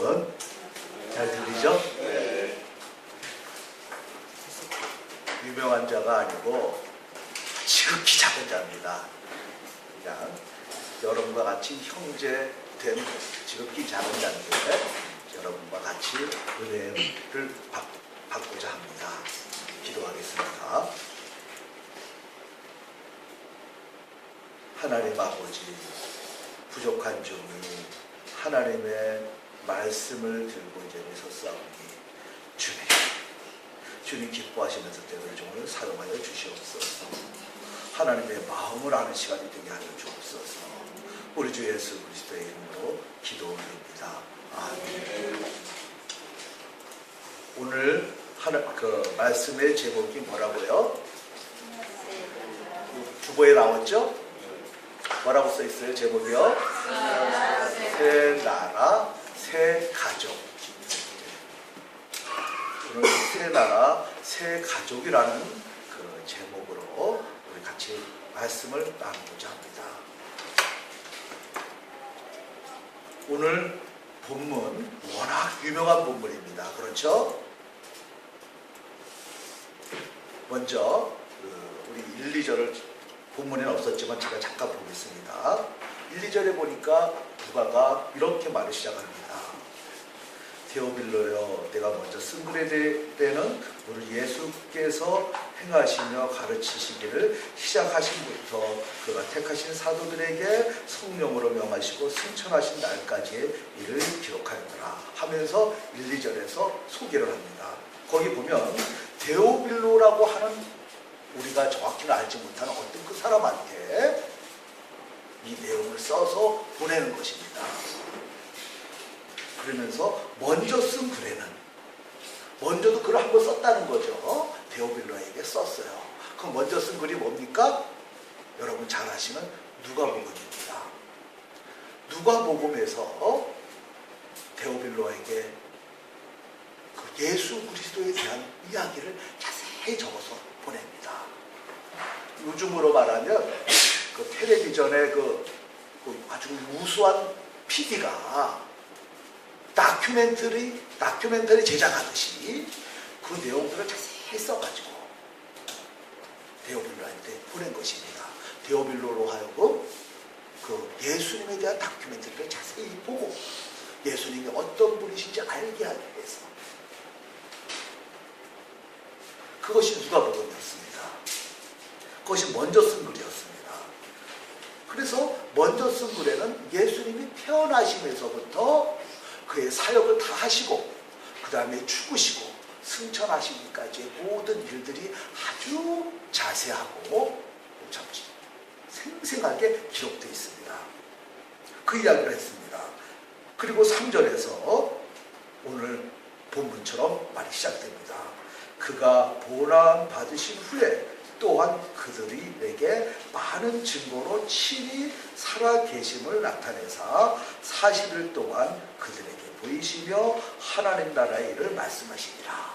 여러분 잘 들리죠? 유명한 자가 아니고 지극히 작은 자입니다. 그냥 여러분과 같이 형제 된 지극히 작은 자인데 여러분과 같이 은혜를 받고자 합니다. 기도하겠습니다. 하나님 아버지, 부족한 종이 하나님의 말씀을 들고 이제 섰사오니 주님 기뻐하시면서 때를 종을 사용하여 주시옵소서. 하나님의 마음을 아는 시간이 되게 하여 주옵소서. 우리 주 예수 그리스도의 이름으로 기도드립니다. 아멘. 오늘 그 말씀의 제목이 뭐라고요? 주보에 나왔죠? 뭐라고 써 있어요? 제목이요? 새 나라, 새 가족. 오늘 새 나라, 새 가족이라는 그 제목으로 우리 같이 말씀을 나누고자 합니다. 오늘 본문 워낙 유명한 본문입니다. 그렇죠? 먼저 우리 1, 2절을 본문에는 없었지만 제가 잠깐 보겠습니다. 1, 2절에 보니까 누가가 이렇게 말을 시작합니다. 데오빌로여, 내가 먼저 쓴 글에 때는 우리 예수께서 행하시며 가르치시기를 시작하신부터 그가 택하신 사도들에게 성령으로 명하시고 승천하신 날까지의 일을 기록하였더라 하면서 1, 2절에서 소개를 합니다. 거기 보면 데오빌로라고 하는 우리가 정확히는 알지 못하는 어떤 그 사람한테 이 내용을 써서 보내는 것입니다. 그러면서 먼저 쓴 글에는 먼저도 글을 한번 썼다는 거죠. 데오빌로에게 썼어요. 그럼 먼저 쓴 글이 뭡니까? 여러분 잘 아시는 누가복음입니다. 누가복음에서 데오빌로에게 그 예수 그리스도에 대한 이야기를 자세히 적어서 보냅니다. 요즘으로 말하면 그 텔레비전의 그 아주 우수한 PD가 다큐멘터리 제작하듯이 그 내용들을 자세히 써가지고 데오빌로한테 보낸 것입니다. 데오빌로로 하여금 그 예수님에 대한 다큐멘터리를 자세히 보고 예수님이 어떤 분이신지 알게 하기 위해서 그것이 누가복음이었습니다. 그것이 먼저 쓴 글이었습니다. 그래서 먼저 쓴 글에는 예수님이 태어나시면서부터 그의 사역을 다 하시고 그 다음에 죽으시고 승천하시기까지의 모든 일들이 아주 자세하고 참 생생하게 기록되어 있습니다. 그 이야기를 했습니다. 그리고 3절에서 오늘 본문처럼 말이 시작됩니다. 그가 고난 받으신 후에 또한 그들이 내게 많은 증거로 친히 살아계심을 나타내사 40일 동안 그들에게 보이시며 하나님 나라의 일을 말씀하시니라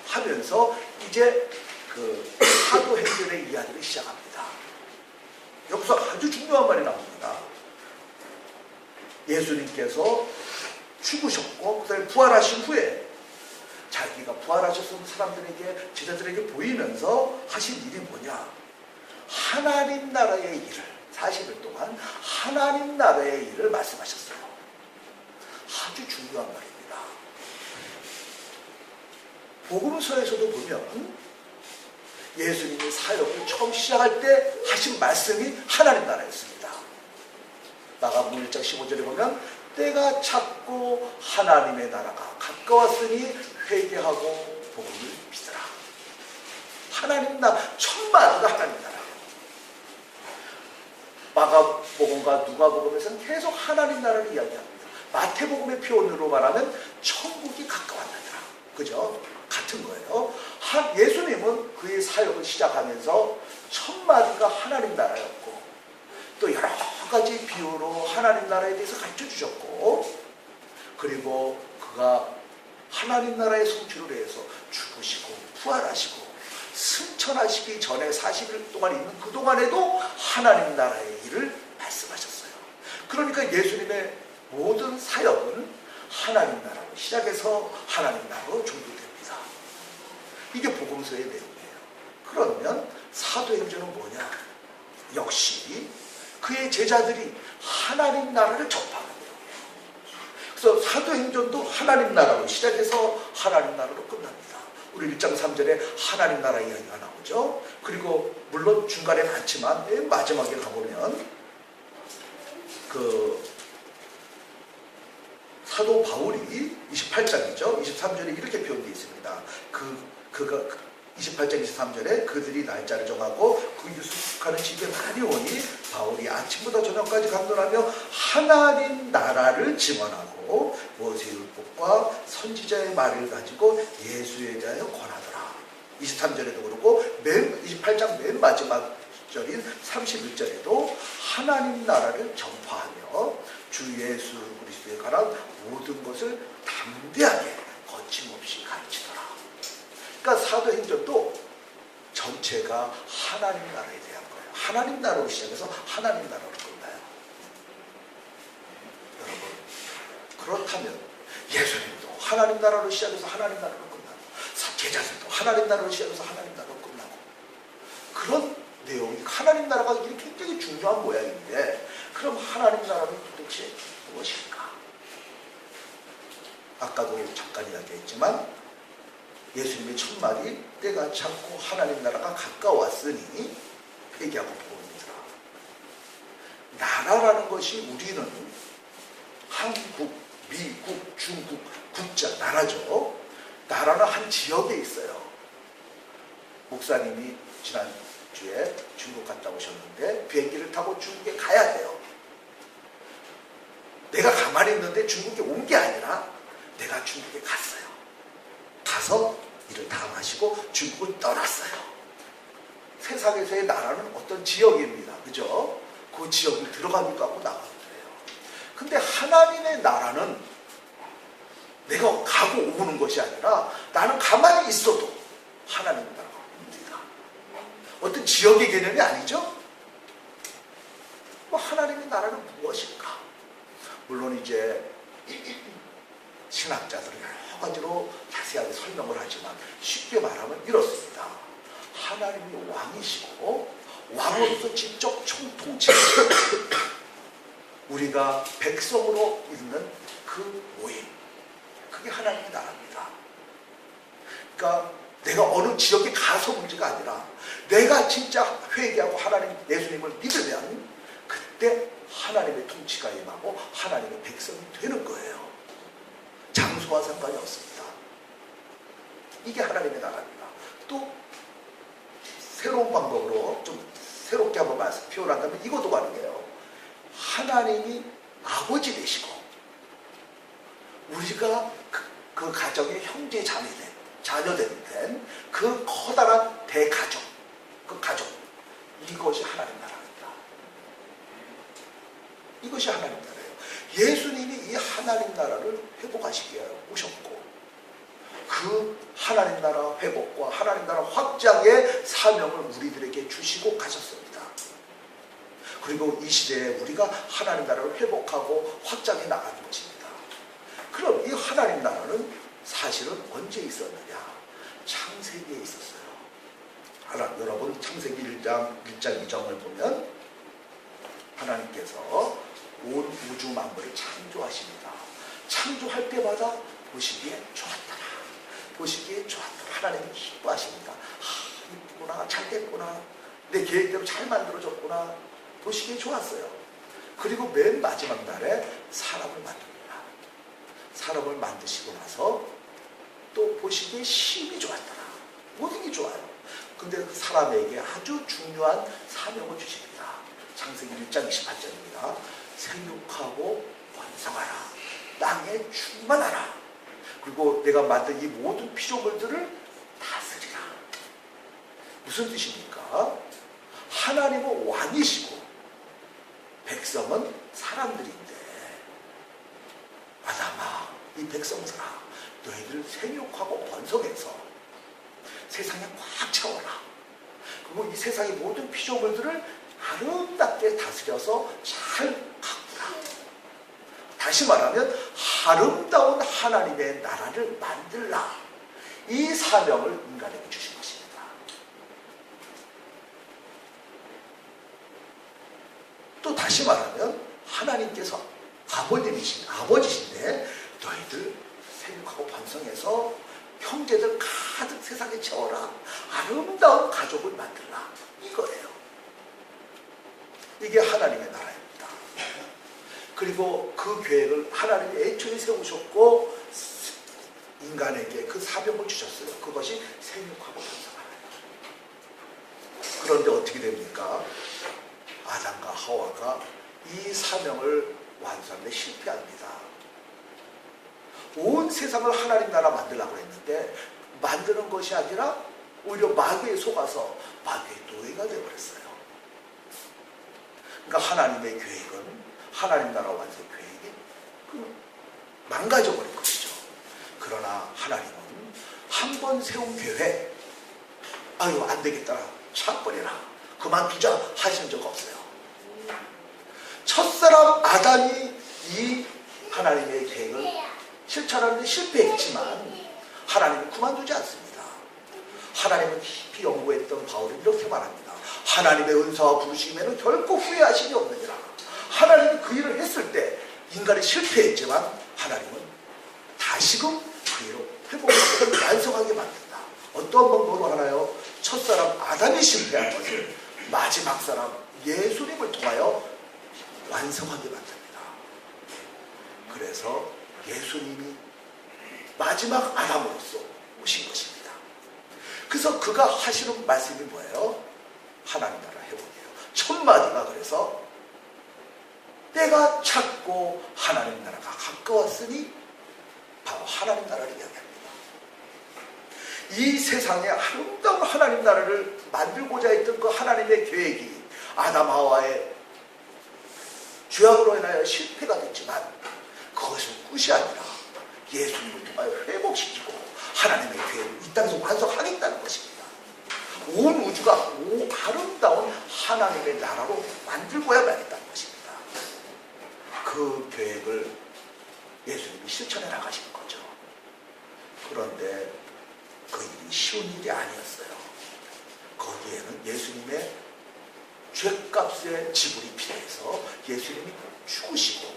하면서 이제 그 사도행전의 이야기를 시작합니다. 여기서 아주 중요한 말이 나옵니다. 예수님께서 죽으셨고 그다음에 부활하신 후에 자기가 부활하셔서 사람들에게 제자들에게 보이면서 하신 일이 뭐냐? 하나님 나라의 일을 40일 동안 하나님 나라의 일을 말씀하셨어요. 아주 중요한 말입니다. 복음서에서도 보면 예수님이 사역을 처음 시작할 때 하신 말씀이 하나님 나라였습니다. 마가복음 1장 15절에 보면 때가 찼고 하나님의 나라가 가까웠으니 회개하고 복음을 믿으라. 하나님 나라, 천마디가 하나님 나라예요. 마가복음과 누가복음에서는 계속 하나님 나라를 이야기합니다. 마태복음의 표현으로 말하면 천국이 가까웠느니라. 그죠? 같은 거예요. 예수님은 그의 사역을 시작하면서 천마디가 하나님 나라였고 또 여러 가지 비유로 하나님 나라에 대해서 가르쳐 주셨고 그리고 그가 하나님 나라의 성취를 위해서 죽으시고 부활하시고 승천하시기 전에 40일 동안 있는 그동안에도 하나님 나라의 일을 말씀하셨어요. 그러니까 예수님의 모든 사역은 하나님 나라로 시작해서 하나님 나라로 종료됩니다. 이게 복음서의 내용이에요. 그러면 사도행전은 뭐냐? 역시 그의 제자들이 하나님 나라를 접하는 내용이에요. 그래서 사도행전도 하나님 나라로 시작해서 하나님 나라로 끝납니다. 우리 1장 3절에 하나님 나라 이야기가 나오죠. 그리고 물론 중간에 많지만 맨 마지막에 가보면 사도 바울이 28장이죠. 23절에 이렇게 표현되어 있습니다. 28장 23절에 그들이 날짜를 정하고 그 유숙하는 집에 많이 오니 바울이 아침부터 저녁까지 강론하며 하나님 나라를 증언하고 모세율법과 선지자의 말을 가지고 예수에 대하여 권하더라. 23절에도 그렇고 28장 맨 마지막 절인 31절에도 하나님 나라를 전파하며 주 예수 그리스도에 관한 모든 것을 담대하게 거침없이 가르치더라. 그러니까 사도행전도 전체가 하나님 나라에 대한 거예요. 하나님 나라로 시작해서 하나님 나라로 끝나요. 여러분, 그렇다면 예수님도 하나님 나라로 시작해서 하나님 나라로 끝나고 제자들도 하나님 나라로 시작해서 하나님 나라로 끝나고 그런 내용이 하나님 나라가 이게 굉장히 중요한 모양인데 그럼 하나님 나라는 도대체 무엇일까? 아까도 잠깐 이야기했지만 예수님의 첫말이 때가 찼고 하나님 나라가 가까웠으니 회개하고 복음이더라. 나라라는 것이 우리는 한국, 미국, 중국, 국자, 나라죠. 나라는 한 지역에 있어요. 목사님이 지난주에 중국 갔다 오셨는데 비행기를 타고 중국에 가야 돼요. 내가 가만히 있는데 중국에 온 게 아니라 내가 중국에 갔어요. 가서 일을 다 마시고 중국을 떠났어요. 세상에서의 나라는 어떤 지역입니다. 그죠? 그 지역을 들어가기도 하고 나가기도 해요. 근데 하나님의 나라는 내가 가고 오는 것이 아니라 나는 가만히 있어도 하나님의 나라가 옵니다. 어떤 지역의 개념이 아니죠? 하나님의 나라는 무엇일까? 물론 이제 신학자들은 여러 가지로 자세하게 설명을 하지만 쉽게 말하면 이렇습니다. 하나님이 왕이시고 왕으로서 직접 총통치하시고 우리가 백성으로 있는 그 모임, 그게 하나님의 나라입니다. 그러니까 내가 어느 지역에 가서 문제가 아니라 내가 진짜 회개하고 하나님 예수님을 믿으면 그때 하나님의 통치가 임하고 하나님의 백성이 되는 거예요. 장소와 상관이 없습니다. 이게 하나님의 나라입니다. 또 새로운 방법으로 좀 새롭게 한번 표현한다면 이것도 가능해요. 하나님이 아버지 되시고 우리가 그 가정의 형제 자녀된 그 커다란 대가족, 그 가족, 이것이 하나님 나라입니다. 이것이 하나님 나라예요. 예수님이 이 하나님 나라를 회복하시기 위하여 오셨고 그 하나님 나라 회복과 하나님 나라 확장의 사명을 우리들에게 주시고 가셨습니다. 그리고 이 시대에 우리가 하나님 나라를 회복하고 확장해 나가는 것입니다. 그럼 이 하나님 나라는 사실은 언제 있었느냐? 창세기에 있었어요. 여러분 창세기 1장 2장을 보면 하나님께서 온 우주 만물을 창조하십니다. 창조할 때마다 보시기에 좋았더라. 보시기에 좋았더라. 하나님이 기뻐하십니다. 이쁘구나. 잘 됐구나. 내 계획대로 잘 만들어졌구나. 보시기에 좋았어요. 그리고 맨 마지막 날에 사람을 만듭니다. 사람을 만드시고 나서 또 보시기에 심히 좋았더라. 모든 게 좋아요. 근데 그 사람에게 아주 중요한 사명을 주십니다. 창세기 1장 28절입니다. 생육하고 번성하라. 땅에 충만하라. 그리고 내가 만든 이 모든 피조물들을 다스리라. 무슨 뜻입니까? 하나님은 왕이시고 백성은 사람들인데 아담아, 이 백성들아, 너희들 생육하고 번성해서 세상에 꽉 채워라. 그리고 이 세상의 모든 피조물들을 아름답게 다스려서 잘 가꾸라. 다시 말하면 아름다운 하나님의 나라를 만들라. 이 사명을 인간에게 주신 것입니다. 또 다시 말하면 하나님께서 아버지신데 너희들 생육하고 번성해서 형제들 가득 세상에 채워라. 아름다운 가족을 만들라. 이거예요. 이게 하나님의 나라입니다. 그리고 그 계획을 하나님이 애초에 세우셨고 인간에게 그 사명을 주셨어요. 그것이 생육하고 번성하라. 그런데 어떻게 됩니까? 아담과 하와가 이 사명을 완수하는데 실패합니다. 온 세상을 하나님 나라 만들려고 했는데 만드는 것이 아니라 오히려 마귀에 속아서 마귀의 노예가 되어버렸어요. 그러니까 하나님의 계획은, 하나님 나라 완성 계획이 망가져버린 것이죠. 그러나 하나님은 한 번 세운 계획, 아유 안 되겠다, 차버리라, 그만두자 하신 적 없어요. 첫사람 아담이 이 하나님의 계획을 실천하는데 실패했지만 하나님은 그만두지 않습니다. 하나님은 깊이 연구했던 바울은 이렇게 말합니다. 하나님의 은사와 부르심에는 결코 후회하심이 없느니라. 하나님이 그 일을 했을 때 인간이 실패했지만 하나님은 다시금 그 일을 회복하고 완성하게 만든다. 어떤 방법으로 하나요? 첫사람 아담이 실패한 것을 마지막 사람 예수님을 통하여 완성하게 만듭니다. 그래서 예수님이 마지막 아담으로서 오신 것입니다. 그래서 그가 하시는 말씀이 뭐예요? 하나님 나라 회복이에요. 첫 마디가 그래서 때가 찼고 하나님 나라가 가까웠으니 바로 하나님 나라를 이야기합니다. 이 세상에 아름다운 하나님 나라를 만들고자 했던 그 하나님의 계획이 아담 하와의 죄악으로 인하여 실패가 됐지만 그것은 끝이 아니라 예수님을 통하여 회복시키고 하나님의 계획을 이 땅에서 완성하겠다는 것입니다. 온 우주가 아름다운 하나님의 나라로 만들고야 하겠다는 것입니다. 그 계획을 예수님이 실천해 나가시는 거죠. 그런데 그 일이 쉬운 일이 아니었어요. 거기에는 예수님의 죄값의 지불이 필요해서 예수님이 죽으시고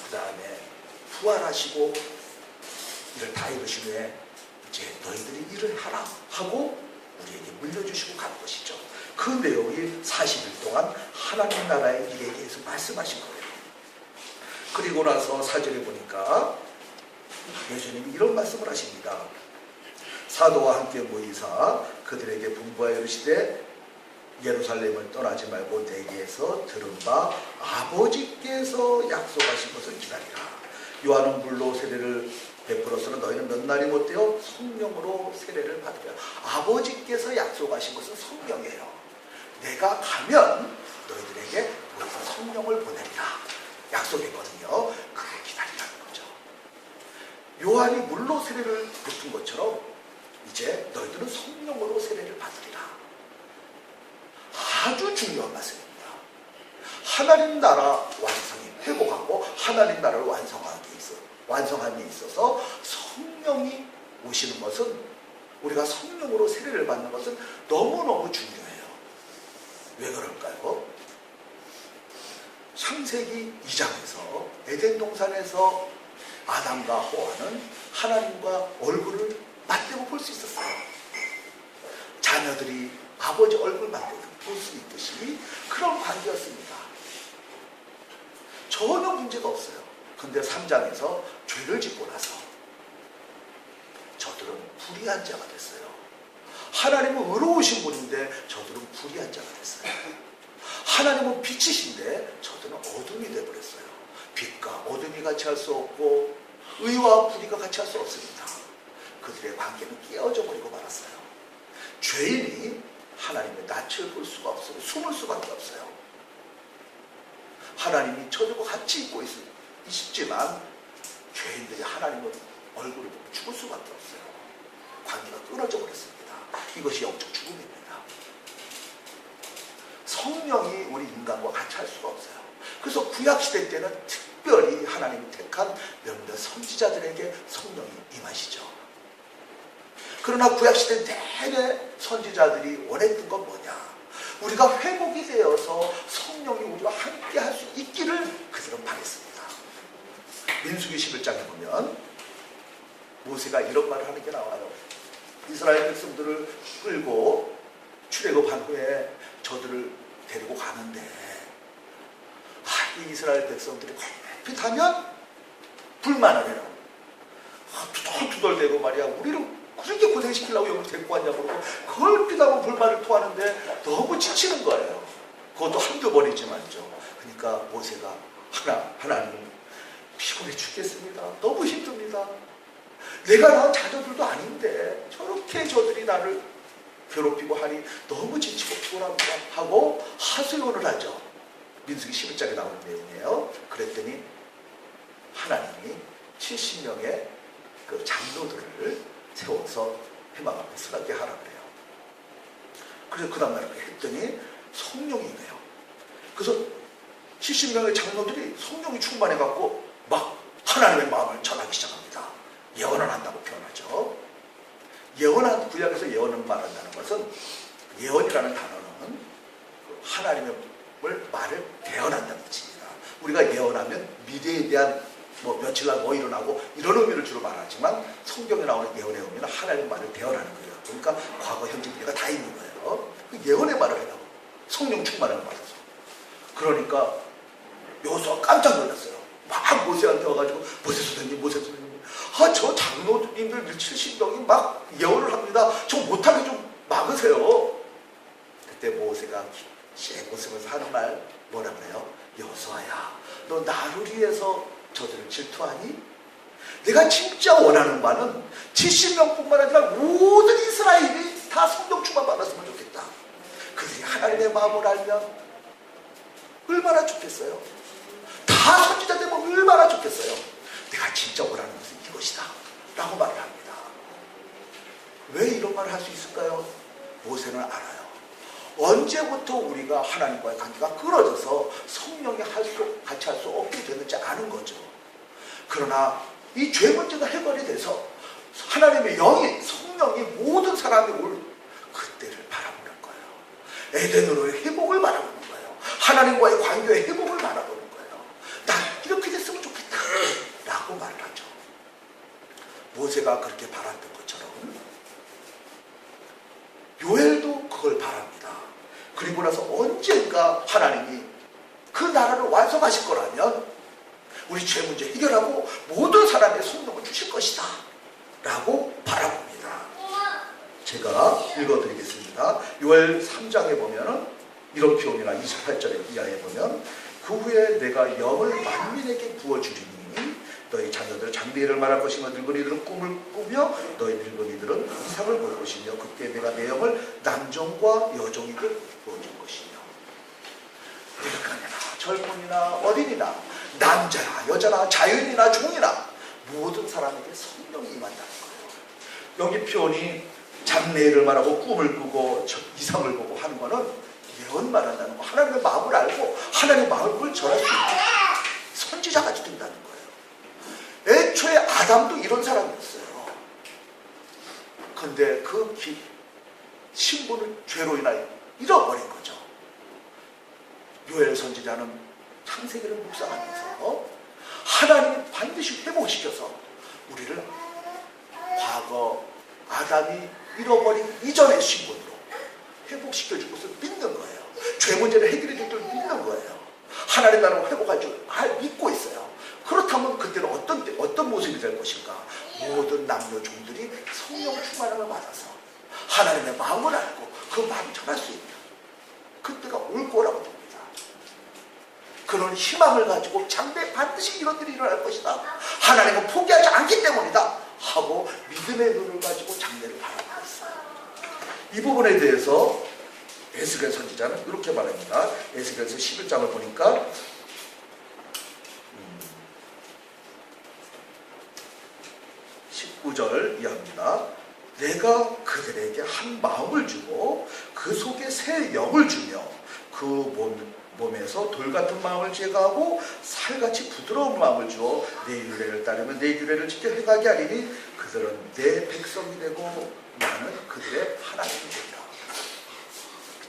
그 다음에 부활하시고 이를 다 이루신 후에 이제 너희들이 일을 하라 하고 우리에게 물려주시고 간 것이죠. 그 내용이 40일 동안 하나님 나라의 일에 대해서 말씀하신 거예요. 그리고 나서 4절에 보니까 예수님이 이런 말씀을 하십니다. 사도와 함께 모이사 그들에게 분부하여 이르시되 예루살렘을 떠나지 말고 내게서 들은 바 아버지께서 약속하신 것을 기다리라. 요한은 물로 세례를 베풀어서는 너희는 몇 날이 못되어 성령으로 세례를 받으라. 아버지께서 약속하신 것은 성령이에요. 내가 가면 너희들에게 모여서 성령을 보내리라 약속했거든요. 그게 기다리라는 거죠. 요한이 물로 세례를 베푼 것처럼 이제 너희들은 성령으로 세례를 받으리라. 아주 중요한 말씀입니다. 하나님 나라 완성이 회복하고 하나님 나라를 완성함에 있어서 성령이 오시는 것은, 우리가 성령으로 세례를 받는 것은 너무너무 중요해요. 왜 그럴까요? 창세기 2장에서 에덴 동산에서 아담과 하와는 하나님과 얼굴을 맞대고 볼 수 있었어요. 자녀들이 아버지 얼굴 맞대고 볼 수 있듯이 그런 관계였습니다. 전혀 문제가 없어요. 근데 3장에서 죄를 짓고 나서 저들은 불의한 자가 됐어요. 하나님은 의로우신 분인데 저들은 불의한 자가 됐어요. 하나님은 빛이신데 저들은 어둠이 되어버렸어요. 빛과 어둠이 같이 할 수 없고 의와 불의가 같이 할 수 없습니다. 그들의 관계는 깨어져 버리고 말았어요. 죄인이 하나님의 낯을 볼 수가 없어요. 숨을 수밖에 없어요. 하나님이 저들과 같이 있고 있지만 죄인들이 하나님의 얼굴을 보고 죽을 수밖에 없어요. 관계가 끊어져 버렸습니다. 이것이 영적 죽음입니다. 성령이 우리 인간과 같이 할 수가 없어요. 그래서 구약시대 때는 특별히 하나님이 택한 몇몇 선지자들에게 성령이 임하시죠. 그러나 구약시대 내내 선지자들이 원했던 건 뭐냐? 우리가 회복이 되어서 성령이 우리와 함께 할 수 있기를 그들은 바랬습니다. 민수기 11장에 보면 모세가 이런 말을 하는 게 나와요. 이스라엘 백성들을 끌고 출애굽한 후에 저들을 데리고 가는데 이 이스라엘 백성들이 걸핏하면 불만을 해요. 투덜투덜대고 말이야. 우리를 그렇게 고생시키려고 여기를 데리고 왔냐고 그러고 걸핏하면 불만을 토하는데 너무 지치는 거예요. 그것도 한두 번이지만요. 그러니까 모세가 하나님 피곤해 죽겠습니다. 너무 힘듭니다. 내가 낳은 자녀들도 아닌데 저렇게 저들이 나를 괴롭히고 하니 너무 지치고 피곤합니다 하고 하소연을 하죠. 민수기 11장에 나오는 내용이에요. 그랬더니 하나님이 70명의 그 장로들을 세워서 회막 앞에 서게 하라 그래요. 그래서 그 다음날 했더니 성령이 임해요. 그래서 70명의 장로들이 성령이 충만해갖고 막 하나님의 마음을 전하기 시작합니다. 예언을 한다고 표현하죠. 구약에서 예언을 말한다는 것은 예언이라는 단어는 하나님의 말을 대언한다는 뜻입니다. 우리가 예언하면 미래에 대한 며칠날 일어나고 이런 의미를 주로 말하지만 성경에 나오는 예언의 의미는 하나님의 말을 대언하는 거예요. 그러니까 과거, 현재, 미래가 다 있는 거예요. 그 예언의 말을 해라고. 성령 충만을 받아서. 그러니까 여호수아가 깜짝 놀랐어요. 막 모세한테 와가지고 모세 선생님 저 장로님들 70명이 막 예언을 합니다. 저 못하게 좀 막으세요. 그때 모세가 웃으면서 하는 말 뭐라 그래요? 여호수아야, 너 나를 위해서 저들을 질투하니? 내가 진짜 원하는 바는 70명뿐만 아니라 모든 이스라엘이 다 성령 충만 받았으면 좋겠다. 그들이 하나님의 마음을 알면 얼마나 좋겠어요. 다 선지자 되면 얼마나 좋겠어요. 내가 진짜 원하는 것은 이것이다 라고 말을 합니다. 왜 이런 말을 할 수 있을까요? 모세는 알아요. 언제부터 우리가 하나님과의 관계가 끊어져서 성령이 같이 할 수 없게 되는지 아는 거죠. 그러나 이 죄 문제가 해결이 돼서 하나님의 영이, 성령이 모든 사람이 올 그때를 바라보는 거예요. 에덴으로의 회복을 바라보는 거예요. 하나님과의 관계의 회복을 바라보는 거예요. 나 이렇게 됐으면 좋겠다 라고 말을 하죠. 모세가 그렇게 바랐던 것처럼 요엘도 그걸 바랍니다. 그리고 나서 언젠가 하나님이 그 나라를 완성하실 거라면 우리 죄 문제 해결하고 모든 사람의 성령을 주실 것이다 라고 바라봅니다. 제가 읽어드리겠습니다. 요엘 3장에 보면 이런 표현이나 28절의 이하에 보면 그 후에 내가 영을 만민에게 부어주리니 너희 자녀들 장래일을 말할 것이며 늙은이들은 꿈을 꾸며 너희 늙은이들은 이상을 볼 것이며 그때 내가 내 영을 남종과 여종에게 부어줄 것이며 늙은이나 젊은이나 어린이나 남자나 여자나 자연이나 종이나 모든 사람에게 성령이 임한다는 거예요. 여기 표현이 장래일을 말하고 꿈을 꾸고 이상을 보고 하는 거는 예언 말한다는 거. 하나님의 마음을 알고 하나님의 마음을 전할 수 있는 선지자같이 된다는 거예요. 애초에 아담도 이런 사람이었어요. 근데 그 신분을 죄로 인하여 잃어버린 거죠. 요엘 선지자는 창세기를 묵상하면서 하나님이 반드시 회복시켜서 우리를 과거 아담이 잃어버린 이전의 신분으로 회복시켜줄 것을 믿는 거예요. 죄 문제를 해결해 줄 줄 믿는 거예요. 하나님 나라를 회복할 줄 믿고 있어요. 그렇다면 그때는 어떤 모습이 될 것인가? 모든 남녀 종들이 성령 충만함을 받아서 하나님의 마음을 알고 그 마음을 전할 수 있는 그때가 올 거라고 봅니다. 그런 희망을 가지고 장래 반드시 이런 일이 일어날 것이다. 하나님은 포기하지 않기 때문이다. 하고 믿음의 눈을 가지고 장래를 바라보고 있어요. 이 부분에 대해서 에스겔 선지자는 이렇게 말합니다. 에스겔서 11장을 보니까 19절 이하입니다. 내가 그들에게 한 마음을 주고 그 속에 새 영을 주며 그 몸에서 돌 같은 마음을 제거하고 살같이 부드러운 마음을 주어 내 율례를 따르면 내 규례를 지켜 행하게 하리니 그들은 내 백성이 되고 나는 그들의 하나님이 되리라.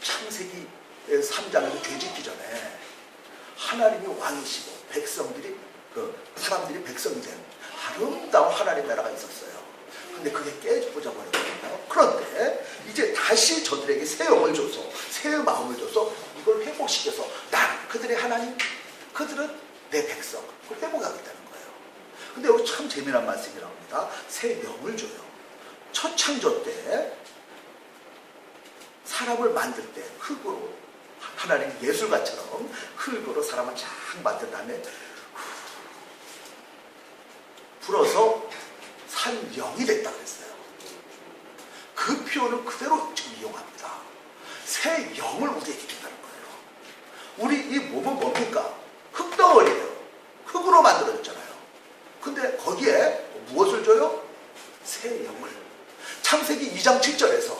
창세기 3장에서 죄 짓기 전에 하나님이 왕이시고 백성들이 사람들이 백성이 된 아름다운 하나님 나라가 있었어요. 근데 그게 깨져버렸거든요. 그런데 이제 다시 저들에게 새 영을 줘서 새 마음을 줘서 이걸 회복시켜서 난 그들의 하나님, 그들은 내 백성, 그걸 회복하겠다는 거예요. 근데 여기 참 재미난 말씀이 나옵니다. 새 영을 줘요. 첫 창조 때 사람을 만들 때 흙으로, 하나님 예술가처럼 흙으로 사람을 쫙 만든 다음에 불어서 산 영이 됐다 그랬어요. 그 표현을 그대로 지금 이용합니다. 새 영을 우리에게 준다는 거예요. 우리 이 몸은 뭡니까? 흙덩어리예요. 흙으로 만들어졌잖아요. 근데 거기에 무엇을 줘요? 새 영을. 창세기 2장 7절에서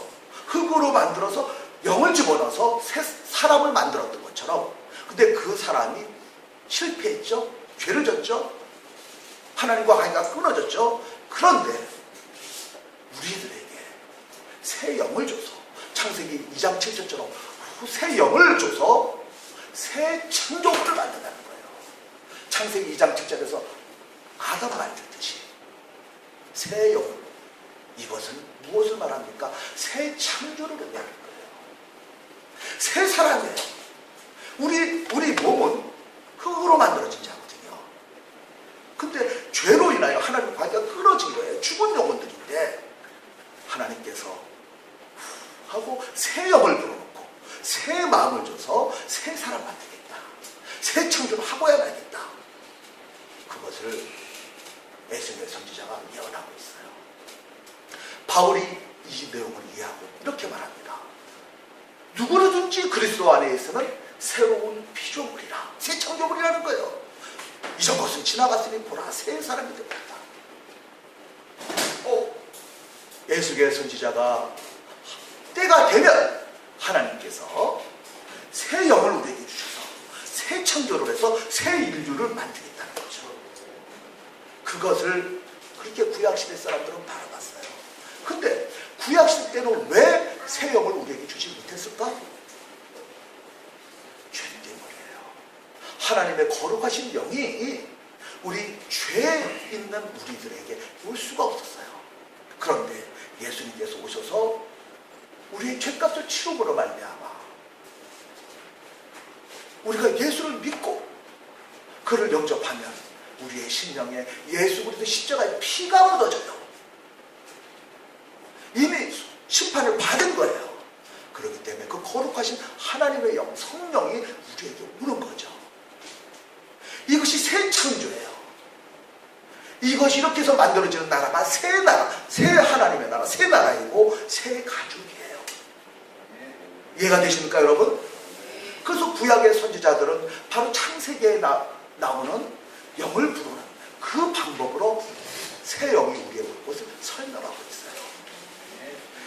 흙으로 만들어서 영을 집어넣어서 새 사람을 만들었던 것처럼, 근데 그 사람이 실패했죠. 죄를 졌죠. 하나님과 관계가 끊어졌죠. 그런데 우리들에게 새 영을 줘서, 창세기 2장 7절처럼 새 영을 줘서 새 창조물을 만든다는 거예요. 창세기 2장 7절에서 아담 만들듯이 새 영, 이것은 무엇을 말합니까? 새 창조를 의미하는 거예요. 새 사람이에요. 우리 몸은 흙으로 만들어진 자거든요. 근데 죄로 인하여 하나님과 관계가 끊어진 거예요. 죽은 영혼들인데 하나님께서 하고 새 영을 불어넣고 새 마음을 줘서 새 사람 만들겠다. 새 창조를 하고야 말겠다. 그것을 에스겔 선지자가 예언하고 있어요. 바울이 이 내용을 이해하고 이렇게 말합니다. 누구든지 그리스도 안에 있으면 새로운 피조물이라, 새 창조물이라는 거예요. 이전 것은 지나갔으니 보라, 새 사람이 되었다. 에스겔 선지자가 때가 되면 하나님께서 새 영을 우리에게 주셔서 새 창조를 해서 새 인류를 만들겠다는 거죠. 그것을 그렇게 구약시대 사람들은 바라봤어요. 근데 구약시대 때는 왜 새 영을 우리에게 주지 못했을까? 죄 때문이에요. 하나님의 거룩하신 영이 우리 죄 있는 우리들에게 올 수가 없었어요. 그런데 예수님께서 오셔서 우리의 죄값을 치rum으로 말미암아 우리가 예수를 믿고 그를 영접하면 우리의 심령에 예수 그리스도 십자가의 피가 묻어져요. 이미 심판을 받은 거예요. 그렇기 때문에 그 거룩하신 하나님의 영, 성령이 우리에게 오는 거죠. 이것이 새 창조예요. 이것이 이렇게 해서 만들어지는 나라가 새 나라, 새 하나님의 나라, 새 나라이고 새 가족이에요. 이해가 되십니까, 여러분? 그래서 구약의 선지자들은 바로 창세기에 나오는 영을 부르는 그 방법으로 새 영이 우리의 올 것을 설명하고 있어요.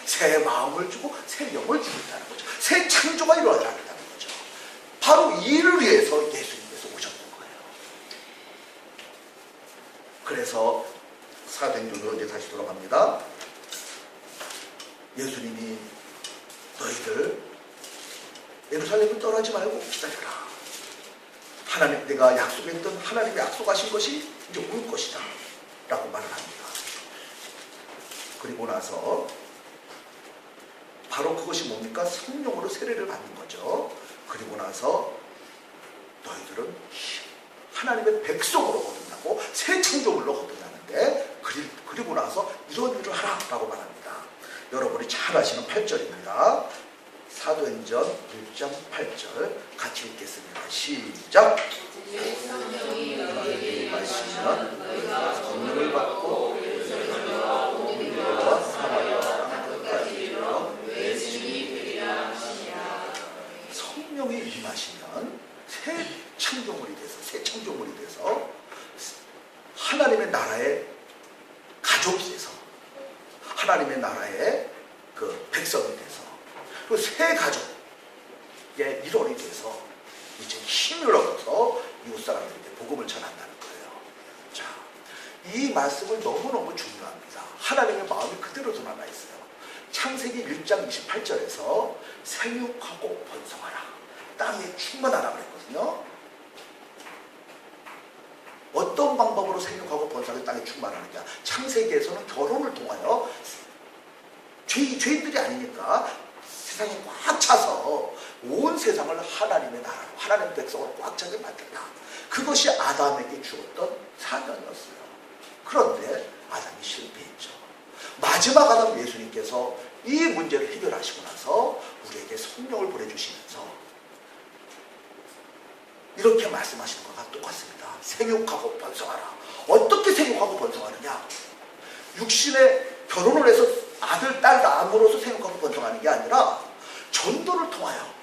새 마음을 주고 새 영을 주겠다는 거죠. 새 창조가 일어나겠다는 거죠. 바로 이를 위해서 예수님께서 오셨던 거예요. 그래서 사도행전으로 이제 다시 돌아갑니다. 예수님이 너희들 예루살렘을 떠나지 말고 기다려라. 하나님, 내가 약속했던 하나님이 약속하신 것이 이제 올 것이다 라고 말을 합니다. 그리고 나서 바로 그것이 뭡니까? 성령으로 세례를 받는 거죠. 그리고 나서 너희들은 하나님의 백성으로 거듭나고 새 창조물로 거듭나는데, 그리고 나서 이런 일을 하라 라고 말합니다. 여러분이 잘 아시는 8절입니다. 사도행전 1장 8절 같이 읽겠습니다. 시작. 성령이 너희에게 임하시면 너희가 성령을 받고 유대와 사마리아 땅까지 이르러 내 증인이 되리라 하시니라. 성령이 임하시면 새 창조물이 돼서, 새 창조물이 돼서 하나님의 나라의 가족이 돼서, 하나님의 나라의 그 백성이 돼서, 그 새 가족의 일원이 돼서 이제 힘을 얻어서 이웃 사람들에게 복음을 전한다는 거예요. 자, 이 말씀은 너무너무 중요합니다. 하나님의 마음이 그대로 드러나 있어요. 창세기 1장 28절에서 생육하고 번성하라, 땅에 충만하라 그랬거든요. 어떤 방법으로 생육하고 번성하게 땅에 충만하느냐? 창세기에서는 결혼을 통하여 죄인들이 아니니까 세상이 꽉 차서 온 세상을 하나님의 나라로, 하나님의 백성으로 꽉 차게 만들라. 그것이 아담에게 주었던 사명이었어요. 그런데 아담이 실패했죠. 마지막 아담 예수님께서 이 문제를 해결하시고 나서 우리에게 성령을 보내주시면서 이렇게 말씀하시는 것과 똑같습니다. 생육하고 번성하라. 어떻게 생육하고 번성하느냐? 육신의 결혼을 해서 아들, 딸 낳음으로써 생육하고 번성하는 게 아니라 전도를 통하여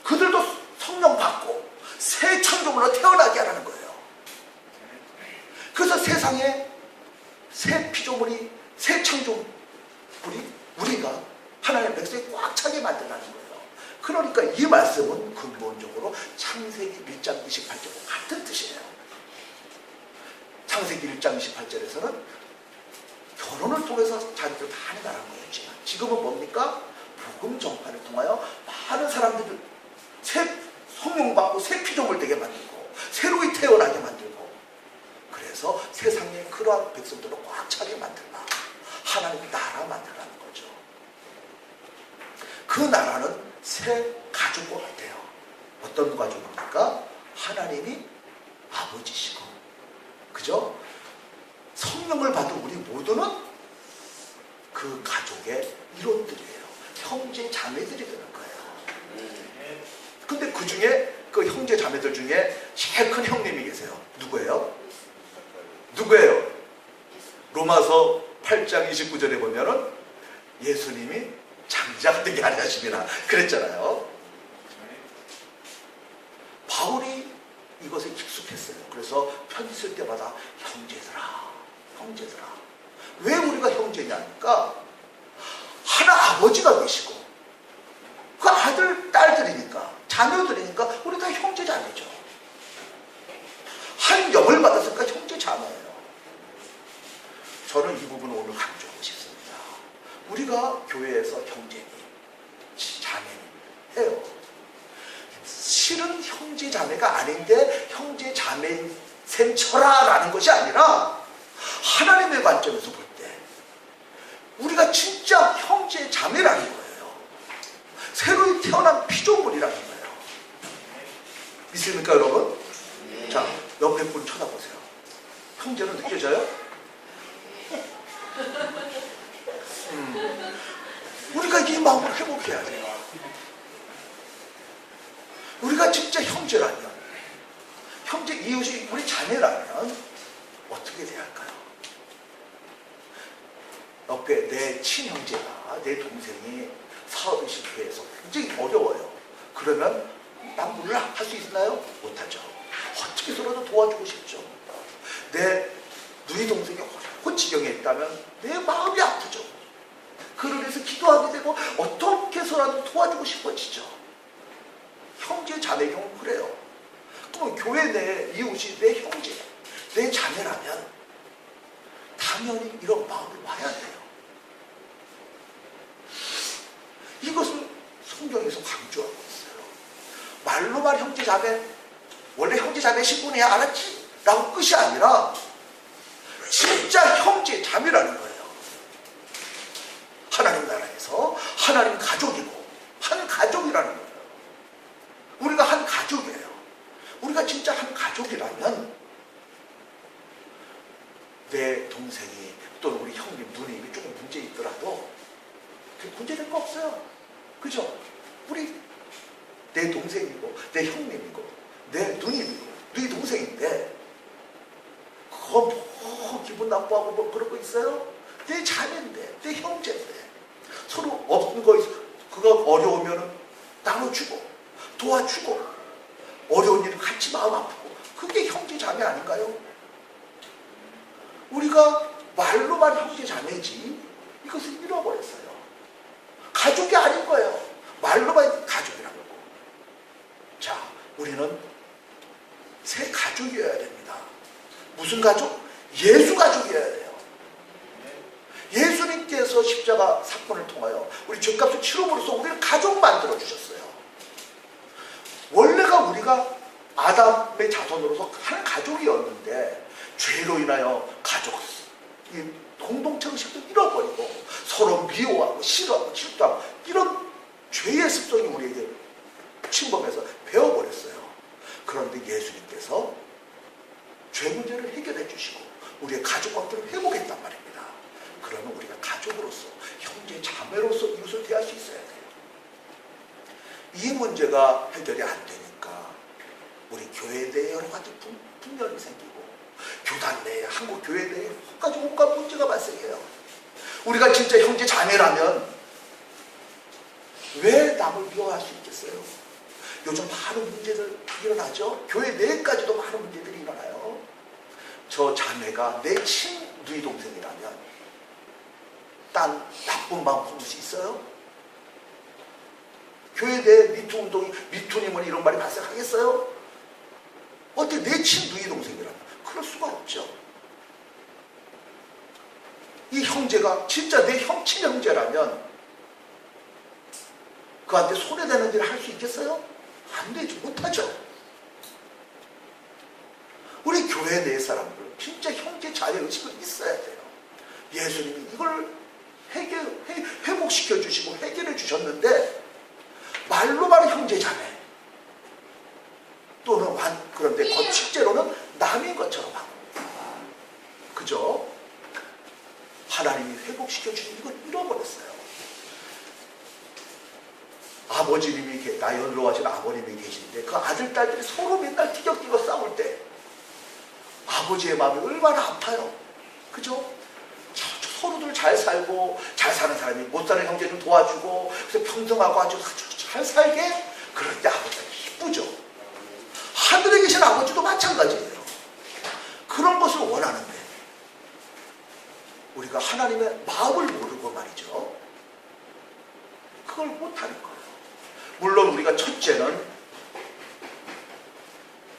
그들도 성령 받고 새 창조물로 태어나게 하라는 거예요. 그래서 세상에 새 피조물이, 새 창조물이 우리가 하나님의 백성이 꽉 차게 만들라는 거예요. 그러니까 이 말씀은 근본적으로 창세기 1장 28절과 같은 뜻이에요. 창세기 1장 28절에서는 결혼을 통해서 자녀들 다 하나라는 거였지만 지금은 뭡니까? 복음 전파를 통하여 많은 사람들을 새 성령 받고 새 피조물 되게 만들고 새로이 태어나게 만들고, 그래서 세상에 그러한 백성들을 꽉 차게 만들라. 하나님의 나라 만들라는 거죠. 그 나라는 새 가족과 같아요. 어떤 가족입니까? 하나님이 아버지시고, 그죠? 성령을 받은 우리 모두는 그 가족의 일원들이에요. 형제 자매들이 되는 거예요. 근데 그 중에, 그 형제 자매들 중에 제일 큰 형님이 계세요. 누구예요? 누구예요? 로마서 8장 29절에 보면은 예수님이 장자가 되게 하려 하심이라 그랬잖아요. 바울이 이것에 익숙했어요. 그래서 편지 쓸 때마다 형제들아, 형제들아. 왜 우리가 형제냐니까 하나 아버지가 계시고 그 아들, 딸들이니까, 자녀들이니까 우리 다 형제 자매죠. 한 영을 받았으니까 형제 자매예요. 저는 이 부분을 오늘 강조하고 싶습니다. 우리가 교회에서 형제니, 자매니 해요. 실은 형제 자매가 아닌데 형제 자매인 셈 쳐라라는 것이 아니라 하나님의 관점에서 볼 때 우리가 진짜 형제 자매라는 거예요. 새로이 태어난 피조물이라는 거예요. 믿습니까 여러분? 자, 옆에 분 쳐다보세요. 형제는 느껴져요? 우리가 이 마음을 회복해야 돼요. 우리가 진짜 형제라면, 형제 이웃이 우리 자매라면 어떻게 돼야 할까요? 옆에 내 친형제가, 내 동생이 사업에 실패해서 굉장히 어려워요. 그러면 난 몰라 할 수 있나요? 못하죠. 어떻게 서라도 도와주고 싶죠. 내 누이 동생이 어려운 지경에 있다면 내 마음이 아프죠. 그를 위해서 기도하게 되고 어떻게 해서라도 도와주고 싶어지죠. 형제 자매 경우는 그래요. 그럼 교회 내 이웃이 내 형제, 내 자매라면 당연히 이런 마음이 와야 돼요. 이것을 성경에서 강조하고 있어요. 말로만 형제 자매, 원래 형제 자매 신분이야 알았지? 라고 끝이 아니라 진짜 형제 자매라는 거예요. 하나님 나라에서 하나님 가족이고 한 가족이라는 거예요. 우리가 한 가족이에요. 우리가 진짜 한 가족이라면 내 동생이 또는 우리 형님, 누님이 조금 문제 있더라도 문제될 거 없어요. 그죠? 우리 내 동생이고 내 형님이고 내 누님이고 누이 동생인데 그거 뭐 기분 나빠하고 뭐 그런 거 있어요? 내 자매인데, 내 형제인데 서로 없는 거 있어. 그거 어려우면 나눠주고 도와주고 어려운 일을 같이 마음 아프고 그게 형제 자매 아닌가요? 우리가 말로만 형제 자매지 이것을 잃어버렸어요. 가족이 아닌 거예요. 말로만 가족이라고. 자, 가족이어야 됩니다. 무슨 가족? 예수 가족이어야 돼요. 예수님께서 십자가 사건을 통하여 우리 죄값을 치름으로써 우리를 가족 만들어 주셨어요. 원래가 우리가 아담의 자손으로서 한 가족이었는데 죄로 인하여 가족, 이 공동체 의식도 잃어버리고 서로 미워하고 싫어하고 질투하고 이런 죄의 습성이 우리에게 침범해서 배워버렸어요. 그런데 예수님께서 죄 문제를 해결해 주시고 우리의 가족 관계를 회복했단 말입니다. 그러면 우리가 가족으로서 형제 자매로서 이웃을 대할 수 있어야 돼요. 이 문제가 해결이 안 되니까 우리 교회 내에 여러 가지 분열이 생기고 교단 내에 한국 교회 내에 온갖 문제가 발생해요. 우리가 진짜 형제 자매라면 왜 남을 미워할 수 있겠어요? 요즘 많은 문제들 일어나죠. 교회 내까지도 많은 문제들이 일어나요. 저 자매가 내 친누이 동생이라면 딴 나쁜 마음 품을 수 있어요? 교회 내 미투 운동이 미투님은 이런 말이 발생하겠어요? 어떻게 내 친누이 동생이라면 그럴 수가 없죠. 이 형제가 진짜 내 친형제라면 그한테 손해되는 일을 할 수 있겠어요? 안 되죠. 못하죠. 우리 교회 내 사람들 진짜 형제 자매 의식은 있어야 돼요. 예수님이 이걸 회복시켜 주시고 해결해 주셨는데 말로만 형제 자매 또는 그런데 실제로는 남인 것처럼 하고 그죠? 하나님이 회복시켜 주신 이걸 잃어버렸어요. 아버지님이 나연으로 하신 아버님이 계신데 그 아들 딸들이 서로 맨날 티격태격 싸울 때 아버지의 마음이 얼마나 아파요. 그죠? 서로들 잘 살고 잘 사는 사람이 못 사는 형제 좀 도와주고 그래서 평등하고 아주 잘 살게 그럴 때 아버지가 기쁘죠. 하늘에 계신 아버지도 마찬가지예요. 그런 것을 원하는데 우리가 하나님의 마음을 모르고 말이죠. 그걸 못하는 거예요. 물론 우리가 첫째는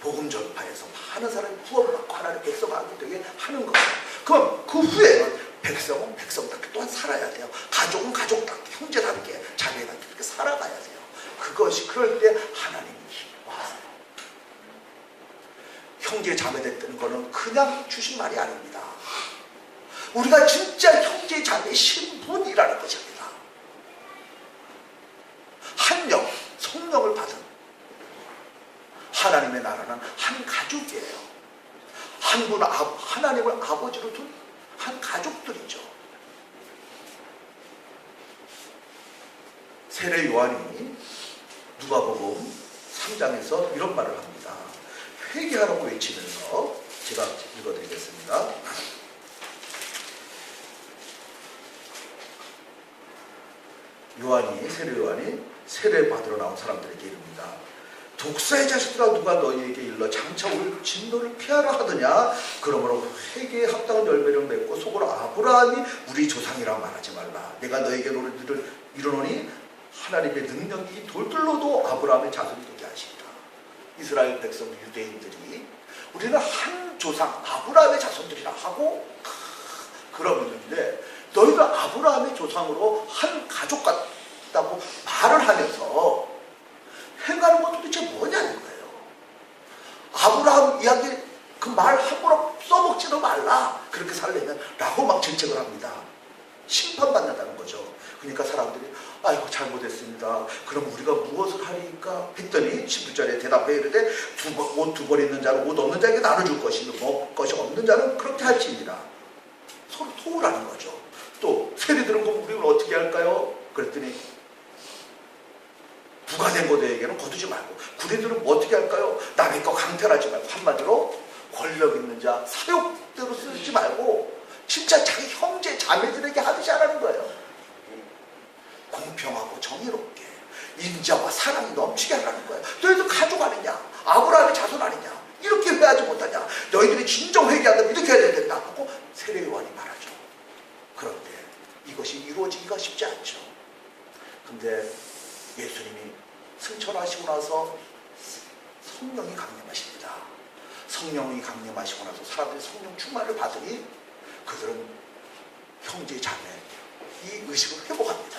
복음 전파에서 많은 사람이 구원을 받고 하나님 백성하게 되게 하는 거예요. 그럼 그 후에는 백성은 백성답게 또한 살아야 돼요. 가족은 가족답게, 형제답게, 자매답게 그렇게 살아가야 돼요. 그것이 그럴 때 하나님이 기뻐하세요. 형제 자매 됐다는 거는 그냥 주신 말이 아닙니다. 우리가 진짜 형제 자매의 신분이라는 것입니다. 한 영, 성령을 받은 하나님의 나라는 한 가족이에요. 한 분 하나님을 아버지로 둔 한 가족들이죠. 세례 요한이 누가복음 3장에서 이런 말을 합니다. 회개하라고 외치면서 제가 읽어드리겠습니다. 세례 요한이 세례 받으러 나온 사람들에게 이릅니다. 독사의 자식들아 누가 너희에게 일러 장차 올 진노를 피하라 하더냐. 그러므로 회개에 합당한 열매를 맺고 속으로 아브라함이 우리 조상이라 말하지 말라. 내가 너에게 노래들을 이루노니 하나님의 능력이 돌들로도 아브라함의 자손이 되게 하시리라. 이스라엘 백성 유대인들이 우리는 한 조상 아브라함의 자손들이라 하고 그러는데 너희가 아브라함의 조상으로 한 가족 같다고 말을 하면서 행하는 건 도대체 뭐냐는 거예요. 아브라함 이야기 그 말 함부로 써먹지도 말라. 그렇게 살려면 라고 막 질책을 합니다. 심판받는다는 거죠. 그러니까 사람들이 아이고 잘못했습니다. 그럼 우리가 무엇을 하리까 했더니 11절에 대답해 이르되 옷 두 벌 있는 자는 옷 없는 자에게 나눠줄 것이며 먹을 것이 없는 자는 그렇게 할지니라. 서로 토우라는 거죠. 또 세리들은 그럼 우리는 어떻게 할까요? 그랬더니 부가된 고대에게는 거두지 말고 구리들은 뭐 어떻게 할까요? 남의 거 강탈하지 말고 한마디로 권력 있는 자 사욕대로 쓰지 말고 진짜 자기 형제 자매들에게 하듯이 하라는 거예요. 공평하고 정의롭게 인자와 사랑이 넘치게 하라는 거예요. 너희들 가족 아니냐? 아브라함의 자손 아니냐? 이렇게 회하지 못하냐? 너희들이 진정 회개한다면 이렇게 해야 된다 하고 세례 요한이 말하죠. 그런데 이것이 이루어지기가 쉽지 않죠. 근데 예수님이 승천하시고 나서 성령이 강림하십니다. 성령이 강림하시고 나서 사람들이 성령 충만을 받으니 그들은 형제 자매 이 의식을 회복합니다.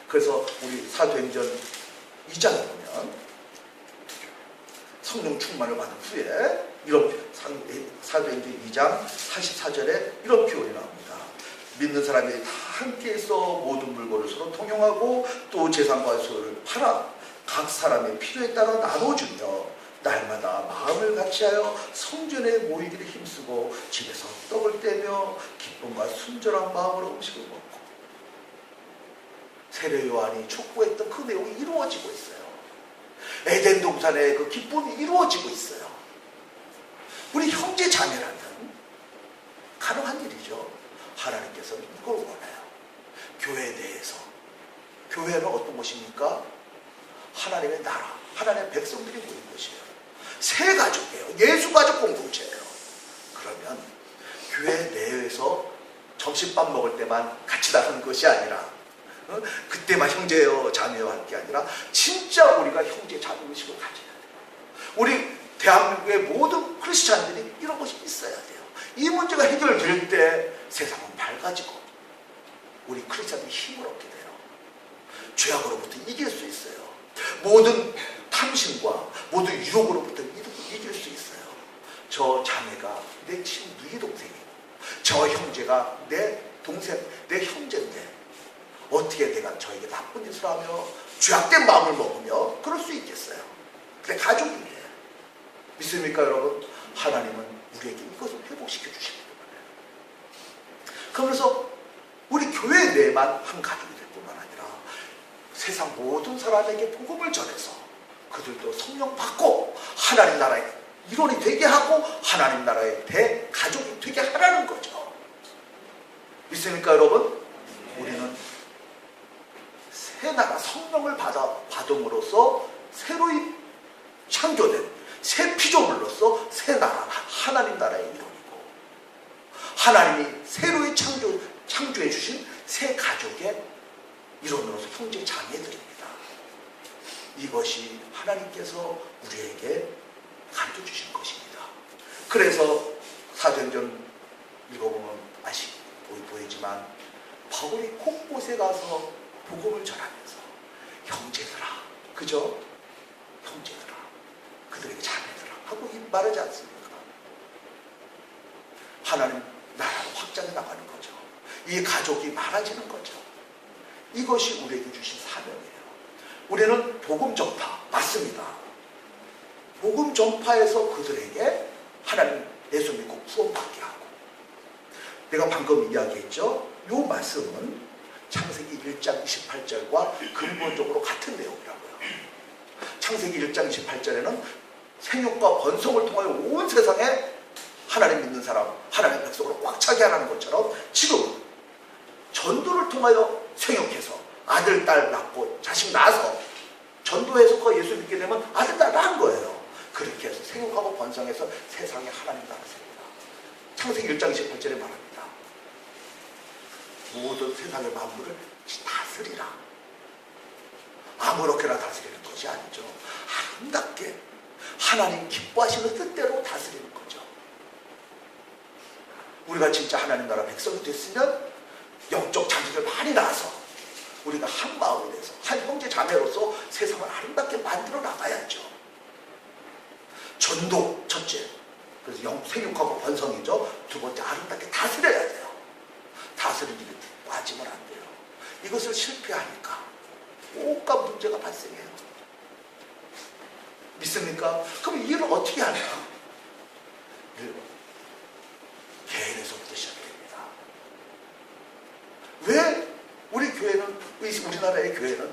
그래서 우리 사도행전 2장에 보면 성령 충만을 받은 후에 이런 사도행전 2장 44절에 이런 표현이 나옵니다. 믿는 사람들이 다 함께해서 모든 물건을 서로 통용하고 또 재산과 소유를 팔아 각 사람의 필요에 따라 나눠주며 날마다 마음을 같이하여 성전에 모이기를 힘쓰고 집에서 떡을 떼며 기쁨과 순전한 마음으로 음식을 먹고. 세례 요한이 촉구했던 그 내용이 이루어지고 있어요. 에덴 동산의 그 기쁨이 이루어지고 있어요. 우리 형제 자매라면 가능한 일이죠. 하나님께서는 이걸 원해요. 교회 내에서. 교회는 어떤 곳입니까? 하나님의 나라, 하나님의 백성들이 모인 곳이에요. 새 가족이에요. 예수 가족 공동체예요. 그러면 교회 내에서 점심밥 먹을 때만 같이 나가는 것이 아니라 그때만 형제요 자매요 할 게 아니라 진짜 우리가 형제 자매 의식을 가져야 돼요. 우리 대한민국의 모든 크리스찬들이 이런 것이 있어야 돼요. 이 문제가 해결될 때 세상은 밝아지고 우리 크리스찬들이 힘을 얻게 돼요. 죄악으로부터 이길 수 있어요. 모든 탐심과 모든 유혹으로부터 이길 수 있어요. 저 자매가 내 친구, 네 동생이고 저 형제가 내 동생, 내 형제인데 어떻게 내가 저에게 나쁜 짓을 하며 죄악된 마음을 먹으며 그럴 수 있겠어요. 그래 가족인데 믿습니까 여러분? 하나님은 우리에게 이것을 회복시켜 주시기 때문에 그러면서 우리 교회 내만 한 가족이 될 뿐만 아니라 세상 모든 사람에게 복음을 전해서 그들도 성령 받고 하나님 나라의 일원이 되게 하고 하나님 나라의 대가족이 되게 하라는 거죠. 믿습니까 여러분? 우리는 새 나라 성령을 받음으로써 새로이 창조된 새 피조물로서 새 나라 하나님 나라의 일원이고 하나님이 새로이 창조해 주신 새 가족의 일원으로서 형제 자매들입니다. 이것이 하나님께서 우리에게 가르쳐 주신 것입니다. 그래서 사도행전 읽어보면 보이지만 바울이 곳곳에 가서 복음을 전하면서 형제들아, 그죠? 형제들아, 그들에게 자매들아 하고 말하지 않습니까? 하나님 나라로 확장해 나가는 거죠. 이 가족이 많아지는 거죠. 이것이 우리에게 주신 사명이에요. 우리는 복음 전파 맞습니다. 복음 전파에서 그들에게 하나님 예수 믿고 구원받게 하고 내가 방금 이야기했죠. 이 말씀은 창세기 1장 28절과 근본적으로 같은 내용이라고요. 창세기 1장 28절에는 생육과 번성을 통하여 온 세상에 하나님 믿는 사람, 하나님의 백성으로 꽉 차게 하라는 것처럼 지금 전도를 통하여 생육해서 아들, 딸 낳고 자식 낳아서 전도해서 그 예수 믿게 되면 아들, 딸 낳은 거예요. 그렇게 해서 생육하고 번성해서 세상에 하나님 나라 세웁니다. 창세기 1장 28절에 말합니다. 모든 세상의 만물을 다스리라. 아무렇게나 다스리는 것이 아니죠. 아름답게 하나님 기뻐하시는 뜻대로 다스리는 거죠. 우리가 진짜 하나님 나라 백성이 됐으면 영적 자식을 많이 낳아서 우리가 한 마음이 돼서 한 형제 자매로서 세상을 아름답게 만들어 나가야죠. 전도 첫째, 그래서 생육하고 번성이죠. 두 번째 아름답게 다스려야 돼요. 다스리는 일에 빠지면 안 돼요. 이것을 실패하니까 온갖 문제가 발생해요. 믿습니까? 그럼 이 일을 어떻게 하냐? 개인에서부터 시작됩니다. 왜 우리 교회는, 우리나라의 교회는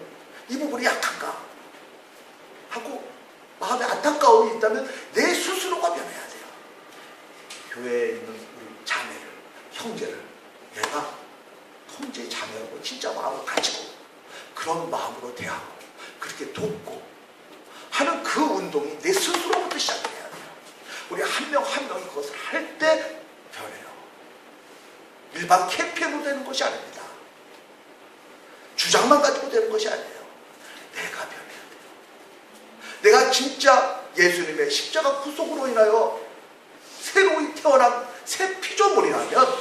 이 부분이 약한가? 하고 마음에 안타까움이 있다면 내 스스로가 변해야 돼요. 교회에 있는 우리 자매를, 형제를 내가 형제 자매하고 진짜 마음을 가지고 그런 마음으로 대하고 그렇게 돕고 하는 그 운동이 내 스스로부터 시작해야 돼요. 우리 한 명 한 명이 그것을 할 때 변해요. 일반 캠페인으로 되는 것이 아닙니다. 주장만 가지고 되는 것이 아니에요. 내가 변해야 돼요. 내가 진짜 예수님의 십자가 구속으로 인하여 새로이 태어난 새 피조물이라면,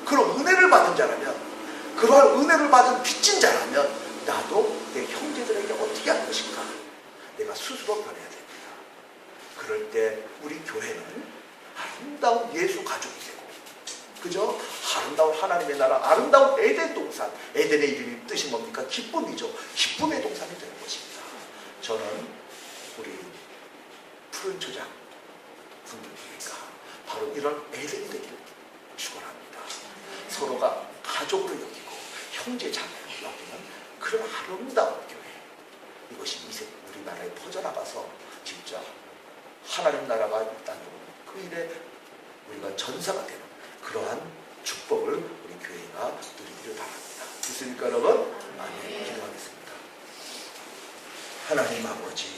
그런 은혜를 받은 자라면, 그러한 은혜를 받은 빚진 자라면 나도 내 형제들에게 어떻게 할 것인가? 내가 스스로 변해야 됩니다. 그럴 때 우리 교회는 아름다운 예수 가족이 되고, 그죠? 아름다운 하나님의 나라, 아름다운 에덴 동산. 에덴의 이름이 뜻이 뭡니까? 기쁨이죠. 기쁨의 동산이 되는 것입니다. 저는 우리 푸른 초장 분들과 바로 이런 에덴이 되기를 축원합니다. 서로가 가족으로 여기고 형제 자매로 여기는 그런 아름다운 교회, 이것이 우리나라에 퍼져나가서 진짜 하나님 나라가 이 땅에 오는 그 일에 우리가 전사가 되는 그러한 축복을 우리 교회가 누리기를 바랍니다. 있습니까 여러분? 아멘. 기도하겠습니다. 하나님 아버지,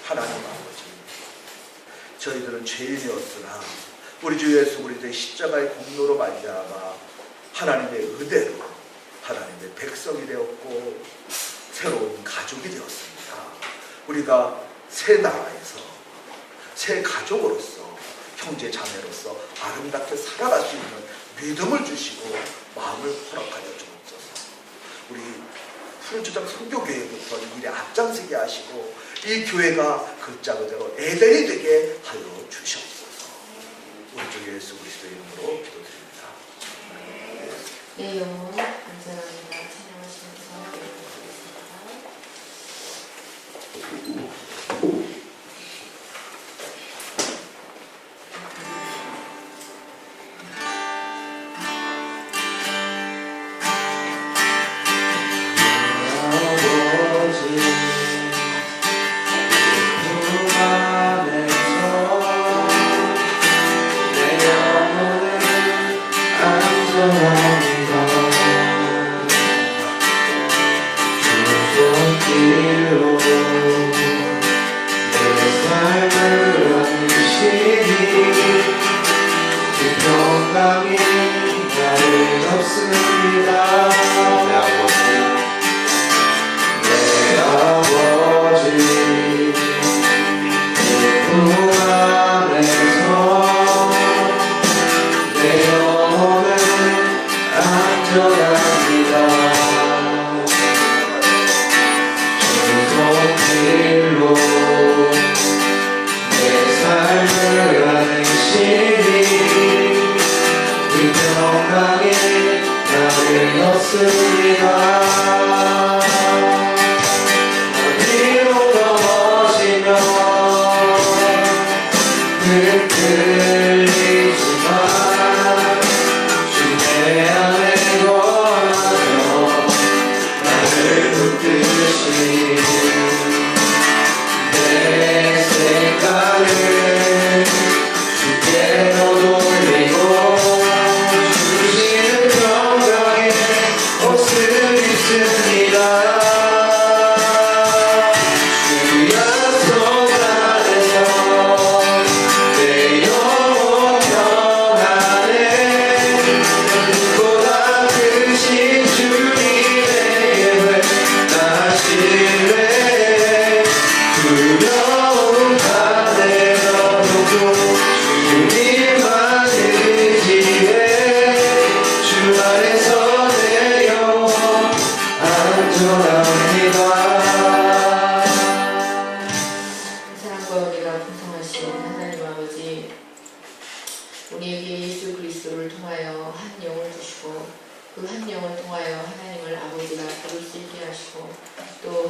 하나님 아버지, 저희들은 죄인이었으나 우리 주 예수 그리스도의 십자가의 공로로 말미암아 하나님의 은혜로 하나님의 백성이 되었고 새로운 가족이 되었습니다. 우리가 새 나라에서 새 가족으로서 형제 자매로서 아름답게 살아갈 수 있는 믿음을 주시고 마음을 허락하여 주옵소서. 우리 푸른초장 선교교회부터 이 일에 앞장서게 하시고 이 교회가 글자 그대로 에덴이 되게 하여 주시옵소서. 우리 주 예수 그리스도의 이름으로 기도드립니다. 내 영혼 안전합니다. 찬양하시면서 우리에게 예수 그리스도를 통하여 한 영을 주시고 그 한 영을 통하여 하나님을 아버지라 부를 수 있게 하시고 또